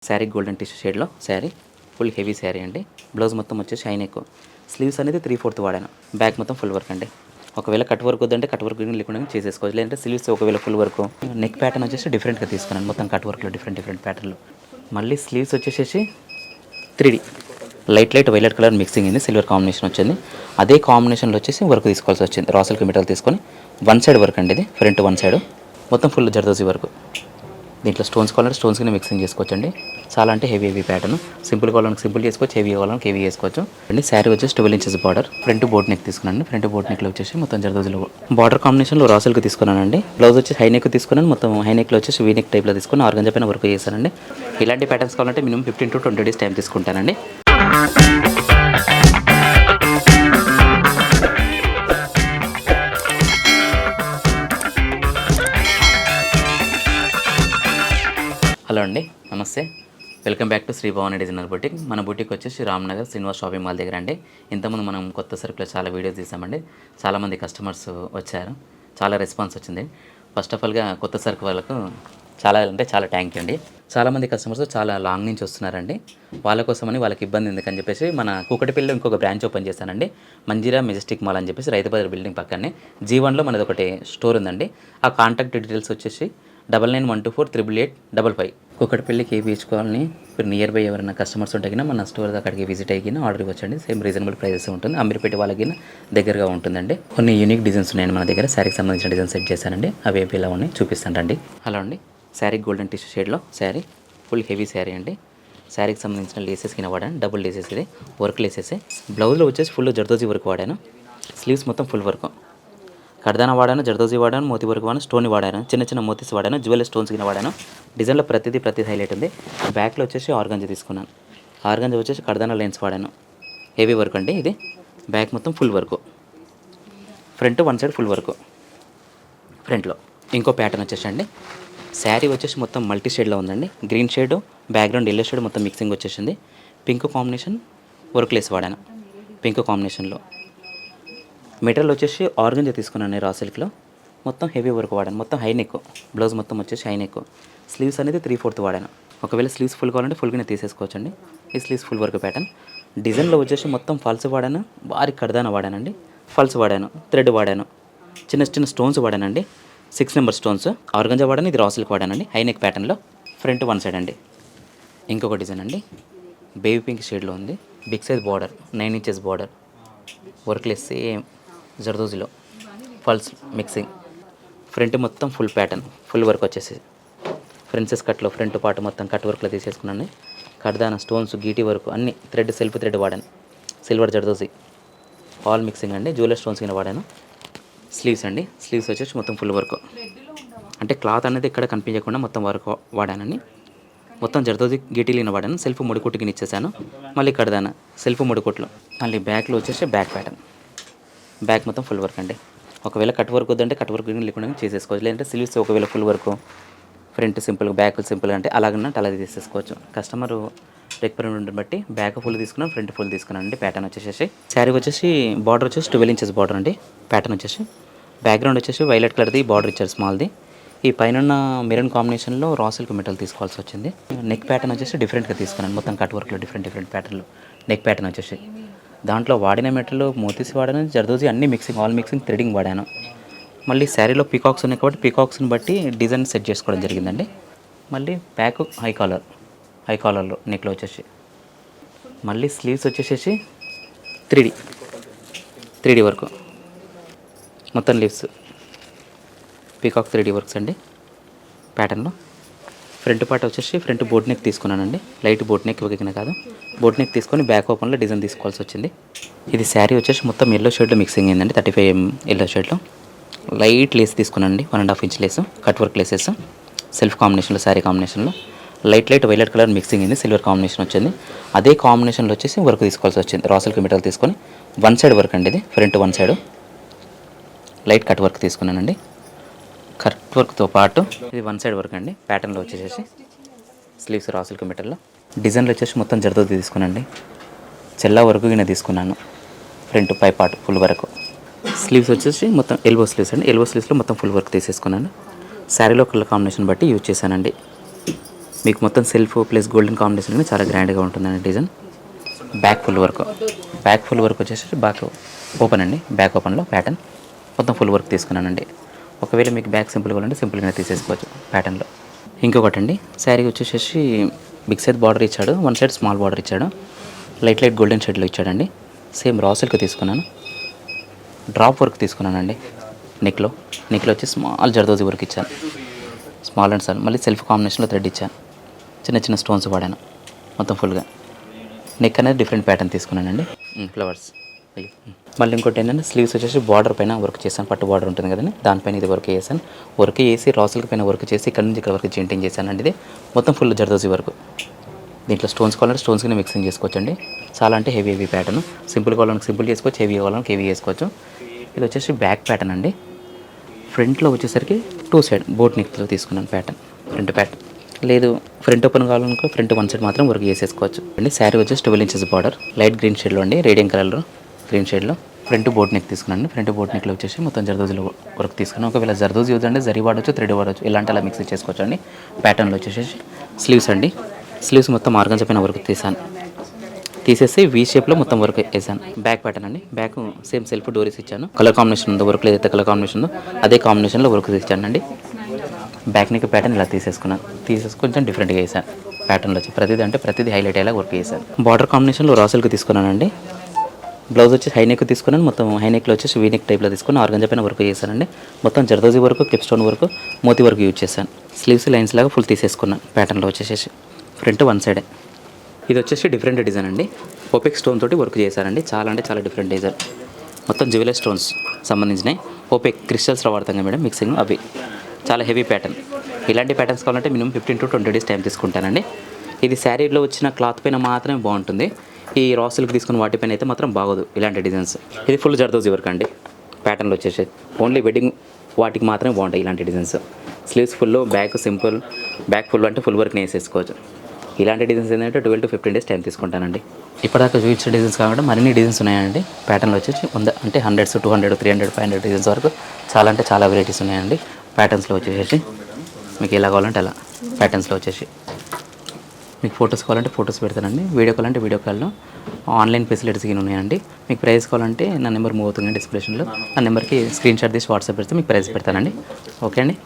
Sari golden tissue షేడ్లో sari full heavy sari అండి. Blouse మొత్తం వచ్చేసి హై నెక్, స్లీవ్స్ అనేది 3/4 వాడాను. బ్యాక్ మొత్తం ఫుల్ వర్క్ అండి. ఒకవేళ కట్ వర్క్ వద్దంటే కట్ వర్క్ లేకుండా చేసేసుకోవచ్చు, లేదంటే స్లీవ్స్ ఒకవేళ ఫుల్ వర్క్. నెక్ ప్యాటర్న్ వచ్చేసి డిఫరెంట్గా తీసుకున్నాను, మొత్తం కట్ వర్క్లో డిఫరెంట్ ప్యాటర్న్లో. మళ్ళీ స్లీవ్స్ వచ్చేసి 3D light violet colour mixing అయింది, సిల్వర్ కాంబినేషన్ వచ్చింది. అదే కాంబినేషన్లో వచ్చేసి వర్క్ తీసుకోవాల్సి వచ్చింది. రాసల్కి మెటల్ తీసుకొని వన్ సైడ్ వర్క్ అండి, ఇది ఫ్రంట్ వన్ సైడ్ మొత్తం ఫుల్ జర్దోజీ వర్క్. దీంట్లో స్టోన్స్ కావాలంటే స్టోన్స్ కింద మిక్సింగ్ చేసుకోవచ్చు అండి. చాలా అంటే హెవీ ప్యాటర్న్. సింపుల్ కావాలంటే సింపుల్ చేసుకోవచ్చు, హెవీ కావాలంటే హెవీ చేసుకోవచ్చు అండి. శారీ వచ్చేసి 12 inches border, front boat neck తీసుకున్నాను. ఫ్రంట్ బోట్ నెక్లో వచ్చేసి మొత్తం జర్దోజీలో బార్డర్ కాంబినేషన్లో రాసల్కి తీసుకున్నానండి. బ్లౌజ్ వచ్చేసి హై నెక్ తీసుకున్నాను, మొత్తం హై నెక్లో వచ్చేసి వీ నెక్ టైప్లో తీసుకుని ఆర్గంజా పైన వర్క్ చేశానండి. ఇలాంటి ప్యాటర్న్స్ కావాలంటే మినిమం 15 to 20 డేస్ టైం తీసుకుంటానండి. హలో అండి, నమస్తే. Welcome back to Shri Bhavani designer boutique. మన బుటిక్ వచ్చేసి రామ్నగర్ శ్రీనివాస్ షాపింగ్ మాల్ దగ్గర అండి. ఇంతకుముందు మనం కొత్త సరుకులో చాలా వీడియోస్ తీసామండి. చాలామంది కస్టమర్స్ వచ్చారు, చాలా రెస్పాన్స్ వచ్చింది. ఫస్ట్ ఆఫ్ ఆల్గా కొత్త సరుకు వాళ్ళకు చాలా థ్యాంక్ యూ అండి. చాలామంది కస్టమర్స్ చాలా లాంగ్ నుంచి వస్తున్నారండి. వాళ్ళ కోసమని వాళ్ళకి ఇబ్బంది ఎందుకని చెప్పేసి మన కూకటిపల్లిలో ఇంకొక బ్రాంచ్ ఓపెన్ చేశానండి, మంజీరా మెజెస్టిక్ మాల్ అని చెప్పేసి, రైతు బజార్ బిల్డింగ్ పక్కనే G1లో మనది ఒకటి స్టోర్ ఉందండి. ఆ కాంటాక్ట్ డీటెయిల్స్ వచ్చేసి 9912488555. కూకటిపల్లి కేబీహెచ్ కాలనీ. ఇప్పుడు నియర్ బై ఎవరైనా కస్టమర్స్ ఉంటే కినా మన స్టోర్ అక్కడికి విజిట్ అయ్యి ఆర్డర్ ఇవ్వచ్చండి. సేమ్ రీజనబుల్ ప్రైజెస్ ఉంటుంది. అమీర్పేట వాళ్ళకి దగ్గరగా ఉంటుందండి. కొన్ని యూనిక్ డిజైన్స్ ఉన్నాయండి మన దగ్గర. శారీకి సంబంధించిన డిజైన్ సెట్ చేశానండి, అవి ఏపీ ఎలా ఉన్నాయి చూపిస్తానండి. హలో అండి, శారీ గోల్డెన్ టిష్యూ షేడ్లో శారీ ఫుల్ హెవీ శారీ అండి. శారీకి సంబంధించిన లేసెస్ కింద వాడాను, డబుల్ లేసెస్, ఇది వర్క్ లేసెస్. బ్లౌజ్లో వచ్చేసి ఫుల్ జర్దోజీ వర్క్ వాడాను. స్లీవ్స్ మొత్తం ఫుల్ వర్క్. కర్దానా వాడాను, జర్దోజీ వాడాను, మోతీ వర్క్ వాడాను, స్టోన్ వాడాను, చిన్న మోతీస్ వాడాను, జ్యువెల్ స్టోన్స్ కింద వాడాను. డిజైన్లో ప్రతిదీ హైలైట్ ఉంది. బ్యాక్లో వచ్చేసి ఆర్గంజా తీసుకున్నాను. ఆర్గంజా వచ్చేసి కర్దానా లైన్స్ వాడాను, హెవీ వర్క్ అండి. ఇది బ్యాక్ మొత్తం full work, front one side full work. ఫ్రంట్లో ఇంకో ప్యాటర్న్ వచ్చేసండి. శారీ వచ్చేసి మొత్తం మల్టీ షేడ్లో ఉందండి. Green shade background, yellow shade మొత్తం మిక్సింగ్ వచ్చేసింది. పింక్ కాంబినేషన్ వర్క్ లేస్ వాడాను. పింక్ కాంబినేషన్లో మెటీరియల్ వచ్చేసి ఆర్గంజా తీసుకున్నాను రా సిల్క్లో. మొత్తం హెవీ వర్క్ వాడాను, మొత్తం హై నెక్. బ్లౌజ్ మొత్తం వచ్చేసి హై నెక్. స్లీవ్స్ అనేది 3/4 వాడాను. ఒకవేళ స్లీవ్స్ ఫుల్ కావాలంటే ఫుల్గానే తీసేసుకోవచ్చండి. ఈ స్లీవ్స్ ఫుల్ వర్క్ ప్యాటర్న్. డిజైన్లో వచ్చేసి మొత్తం ఫాల్స్ వాడాను, భారీ కర్దానా వాడానండి. ఫాల్స్ వాడాను, థ్రెడ్ వాడాను, చిన్న స్టోన్స్ వాడానండి. 6 నెంబర్ స్టోన్స్. ఆర్గంజా వాడాను, ఇది రా సిల్క్ వాడానండి. హై నెక్ ప్యాటర్న్లో ఫ్రంట్ వన్ సైడ్ అండి. ఇంకొక డిజైన్ అండి, బేబీ పింక్ షేడ్లో ఉంది. Big size border, 9 inches border, వర్క్లెస్ సేమ్ జర్దోజీలో ఫాల్స్ మిక్సింగ్. ఫ్రంట్ మొత్తం ఫుల్ ప్యాటర్న్, ఫుల్ వర్క్ వచ్చేసి ఫ్రెన్సెస్ కట్లో ఫ్రంట్ పార్ట్ మొత్తం కట్ వర్క్లో తీసేసుకున్నాను. కర్దానా స్టోన్స్, గీటీ వర్క్ అన్ని థ్రెడ్, సెల్ఫ్ థ్రెడ్ వాడాను. సిల్వర్ జర్దోజీ ఆల్ మిక్సింగ్ అండి. జ్యువెలర్ స్టోన్స్ కింద వాడాను. స్లీవ్స్ అండి, స్లీవ్స్ వచ్చేసి మొత్తం ఫుల్ వర్క్. అంటే క్లాత్ అనేది ఎక్కడ కనిపించకుండా మొత్తం వర్క్ వాడానని. మొత్తం జర్దోజీ గీటీలిన వాడాను. సెల్ఫ్ ముడికుట్టుకి ఇచ్చేసాను. మళ్ళీ కర్దానా సెల్ఫ్ ముడికుట్లు. మళ్ళీ బ్యాక్లో వచ్చేసి బ్యాక్ ప్యాటర్న్. బ్యాక్ మొత్తం ఫుల్ వర్క్ అండి. ఒకవేళ కట్ వర్క్ వద్దంటే కట్ వర్క్ లేకుండా చేసేసుకోవచ్చు, లేదంటే స్లీవ్స్ ఒకవేళ full work, front simple, back simple అంటే అలాగన్నా అలా తీసేసుకోవచ్చు. కస్టమర్ రిక్వైర్మెంట్ బట్టి బ్యాక్ ఫుల్ తీసుకున్నాను, ఫ్రంట్ ఫుల్ తీసుకున్నాను అండి. ప్యాటర్న్ వచ్చేసి శారీ వచ్చేసి బార్డర్ వచ్చేసి 12 ఇంచెస్ బార్డర్ అండి. ప్యాటర్న్ వచ్చేసి బ్యాక్గ్రౌండ్ వచ్చేసి వైలెట్ కలర్ది బార్డర్ ఇచ్చారు స్మాల్ది. ఈ పైన మెరూన్ కాంబినేషన్లో రా సిల్క్ మెటల్ తీసుకోవాల్సి వచ్చింది. నెక్ ప్యాటర్న్ వచ్చేసి డిఫరెంట్గా తీసుకున్నాను, మొత్తం కట్ వర్క్లో డిఫరెంట్ ప్యాటర్న్లో. నెక్ ప్యాటర్న్ వచ్చేసి దాంట్లో వాడిన మెటల్ మోతీస్ వాడాను, జర్దోజీ అన్ని మిక్సింగ్, ఆల్ మిక్సింగ్, థ్రెడింగ్ వాడాను. మళ్ళీ శారీలో పీకాక్స్ ఉన్నాయి కాబట్టి పీకాక్స్ని బట్టి డిజైన్ సెట్ చేసుకోవడం జరిగిందండి. మళ్ళీ బ్యాక్ హై కాలర్లో నెక్లో వచ్చేసి. మళ్ళీ స్లీవ్స్ వచ్చేసేసి 3D వర్క్, మొత్తం లీవ్స్ పీకాక్ 3D వర్క్స్ అండి ప్యాటర్న్లో. ఫ్రంట్ పార్ట్ వచ్చేసి ఫ్రంట్ బోట్ నెక్ తీసుకున్నానండి. లైట్ బోట్ నెక్, ఇవ్వగిన కాదు, బోట్ నెక్ తీసుకొని బ్యాక్ ఓపెన్లో డిజైన్ తీసుకోవాల్సి వచ్చింది. ఇది శారీ వచ్చేసి మొత్తం ఎల్లో షేడ్లో మిక్సింగ్ అయిందండి. 35 ఎల్లో షేడ్లో లైట్ లేస్ తీసుకున్నానండి, 1.5 inch lace, cut work laces, self కాంబినేషన్లో, శారీ కాంబినేషన్లో లైట్ వైలెట్ కలర్ మిక్సింగ్ అయింది, సిల్వర్ కాంబినేషన్ వచ్చింది. అదే కాంబినేషన్లో వచ్చేసి వర్క్ తీసుకోవాల్సి వచ్చింది. రా సిల్క్ మెటల్ తీసుకొని వన్ సైడ్ వర్క్ అండి, ఇది front one side light cut work తీసుకున్నానండి. కట్ వర్క్తో పాటు ఇది వన్ సైడ్ వర్క్ అండి. ప్యాటర్న్లో వచ్చేసి స్లీవ్స్ రా సిల్క్ మెటల్లో. డిజైన్లో వచ్చేసి మొత్తం జర్దోజీ తీసుకున్నానండి. చెల్లా వర్క్ గిన్నె తీసుకున్నాను. ఫ్రంట్ పై పార్ట్ ఫుల్ వర్క్. స్లీవ్స్ వచ్చేసి మొత్తం ఎల్బో స్లీవ్స్ అండి. ఎల్బో స్లీవ్స్లో మొత్తం ఫుల్ వర్క్ తీసేసుకున్నాను. శారీలో కలర్ కాంబినేషన్ బట్టి యూజ్ చేశానండి. మీకు మొత్తం సెల్ఫ్ ప్లస్ గోల్డెన్ కాంబినేషన్ చాలా గ్రాండ్గా ఉంటుందండి design. Back full work, back full work వచ్చేసి బ్యాక్ ఓపెన్ అండి, బ్యాక్ ఓపెన్లో ప్యాటర్న్ మొత్తం ఫుల్ వర్క్ తీసుకున్నానండి. ఒకవేళ మీకు బ్యాక్ సింపుల్ కావాలంటే సింపుల్గానే తీసేసుకోవచ్చు ప్యాటర్న్లో. ఇంకొకటి అండి, శారీ వచ్చేసి బిగ్ సైజ్ బార్డర్ ఇచ్చాడు, వన్ సైడ్ స్మాల్ బార్డర్ ఇచ్చాడు, లైట్ గోల్డెన్ షేడ్లో ఇచ్చాడండి. సేమ్ రా సిల్క్ తీసుకున్నాను, డ్రాప్ వర్క్ తీసుకున్నానండి. నెక్లో వచ్చి స్మాల్ జర్దోజీ వర్క్ ఇచ్చాను, స్మాల్ అండ్ సార్ మళ్ళీ సెల్ఫ్ కాంబినేషన్లో థ్రెడ్ ఇచ్చాను, చిన్న స్టోన్స్ వాడాను మొత్తం ఫుల్గా. నెక్ అనేది డిఫరెంట్ ప్యాటర్న్ తీసుకున్నానండి, ఫ్లవర్స్. మళ్ళీ ఇంకోటి ఏంటంటే స్లీవ్స్ వచ్చేసి బార్డర్ పైన వర్క్ చేశాను, పట్టు బార్డర్ ఉంటుంది కదండి, దానిపైన ఇది వర్క్ చేశాను. వర్క్ చేసి రాసులకి పైన వర్క్ చేసి ఇక్కడ నుంచి ఇక్కడ వరకు జెయింటింగ్ చేశానండి. ఇది మొత్తం ఫుల్ జర్దోజీ వర్క్. దీంట్లో స్టోన్స్ కావాలంటే స్టోన్స్కి మిక్సింగ్ చేసుకోవచ్చండి. చాలా అంటే హెవీ ప్యాటర్న్, సింపుల్ కావాలంటే సింపుల్ చేసుకోవచ్చు, హెవీ కావాలంటే హెవీ చేసుకోవచ్చు. ఇది వచ్చేసి బ్యాక్ ప్యాటర్న్ అండి. ఫ్రంట్లో వచ్చేసరికి 2 సైడ్ బోట్ నెక్లో తీసుకున్నాను ప్యాటర్న్, ఫ్రంట్ ప్యాటర్న్. లేదు ఫ్రంట్ ఓపెన్ కావాలనుకో ఫ్రంట్ 1 సైడ్ మాత్రం వర్క్ చేసేసుకోవచ్చు అండి. శారీ వచ్చేసి 12 ఇంచెస్ బార్డర్, లైట్ గ్రీన్ షేడ్లో అండి, రేడియం కలర్లో గ్రీన్ షేడ్లో. ఫ్రంట్ బోట్ నెక్ తీసుకున్నాను, ఫ్రంట్ బోట్ నెక్లో వచ్చేసి మొత్తం జర్దోజీలో వర్క్ తీసుకున్నాను. ఒకవేళ జర్దోజీ యూజ్ అంటే జరీ వాడచ్చు, థ్రెడ్ వాడచ్చు, ఇలాంటి అలా మిక్స్ చేసుకోవచ్చు అండి. ప్యాటర్న్లో వచ్చేసి స్లీవ్స్ అండి, స్లీవ్స్ మొత్తం ఆర్గన్స్ పైన వర్క్ తీసేసి వీ షేప్లో మొత్తం వర్క్ వేసాను. బ్యాక్ ప్యాటర్న్ అండి, బ్యాక్ సేమ్ సెల్ఫ్ డోరీస్ ఇచ్చాను, కలర్ కాంబినేషన్ ఉందో వర్క్లో ఏదైతే కలర్ కాంబినేషన్ ఉందో అదే కాంబినేషన్లో వర్క్ ఇచ్చాను అండి. బ్యాక్ నెక్ ప్యాటర్న్ ఇలా తీసేసి కొంచెం డిఫరెంట్గా వేసాను. ప్యాటర్న్లో వచ్చి ప్రతిదీ హైలైట్ అయ్యేలా వర్క్ చేశాను. బార్డర్ కాంబినేషన్లో రాసులకు తీసుకున్నానండి. బ్లౌజ్ వచ్చి హై నెక్ తీసుకున్నాను, మొత్తం హై నెక్లో వచ్చేసి వీ నెక్ టైప్లో తీసుకుని ఆర్గంజా పైన వర్క్ చేశానండి. మొత్తం zardozi work, clip stone work, మోతీ వర్క్ యూజ్ చేశాను. స్లీవ్స్ లైన్స్ లాగా ఫుల్ తీసేసుకున్నాను. ప్యాటర్న్లో వచ్చేసి ఫ్రంట్ 1 సైడే. ఇది వచ్చేసి డిఫరెంట్ డిజైన్ అండి, ఓపెక్ స్టోన్ తోటి వర్క్ చేశారండి. చాలా అంటే చాలా డిఫరెంట్ డిజైన్, మొత్తం జ్యువెలరీ స్టోన్స్ సంబంధించినవి. ఓపెక్ క్రిస్టల్స్లో వాడతాం కదా మేడం, మిక్సింగ్ అవి. చాలా హెవీ ప్యాటర్న్. ఇలాంటి ప్యాటర్న్స్ కావాలంటే మినిమం 15 to 20 డేస్ టైం తీసుకుంటానండి. ఇది శారీలో వచ్చిన క్లాత్ పైన మాత్రమే బాగుంటుంది, ఈ రాసులకు తీసుకున్న వాటిపైన అయితే మాత్రం బాగోదు ఇలాంటి డిజైన్స్. ఇది ఫుల్ జర్దోజీ వర్క్ అండి. ప్యాటర్న్లో వచ్చేసి ఓన్లీ వెడ్డింగ్ వాటికి మాత్రమే బాగుంటాయి ఇలాంటి designs. Sleeves full, back simple, back full అంటే ఫుల్ వర్క్ని వేసేసుకోవచ్చు. ఇలాంటి డిజైన్స్ ఏంటంటే 12 to 15 డేస్ టైం తీసుకుంటానండి. ఇప్పటిదాకా చూపించిన డిజైన్స్ కాకుండా మరిన్ని డిజైన్స్ ఉన్నాయండి. ప్యాటర్న్లో వచ్చేసి 100 అంటే 100s, 200, 300, 500 డిజైన్స్ వరకు చాలా అంటే చాలా వెరైటీస్ ఉన్నాయండి. ప్యాటర్న్స్లో వచ్చేసి మీకు ఎలా కావాలంటే అలా ప్యాటర్న్స్లో వచ్చేసి మీకు ఫొటోస్ కావాలంటే ఫొటోస్ పెడతానండి, వీడియో కావాలంటే వీడియో కాల్లో ఆన్లైన్ ఫెసిలిటీస్ ఉన్నాయండి. మీకు ప్రైస్ కావాలంటే నా నెంబర్ మూవ్ అవుతుంది డిస్క్రిప్షన్లో, ఆ నెంబర్కి స్క్రీన్ షాట్ తీసి వాట్సాప్ పెడితే మీకు ప్రైస్ పెడతానండి. ఓకే అండి.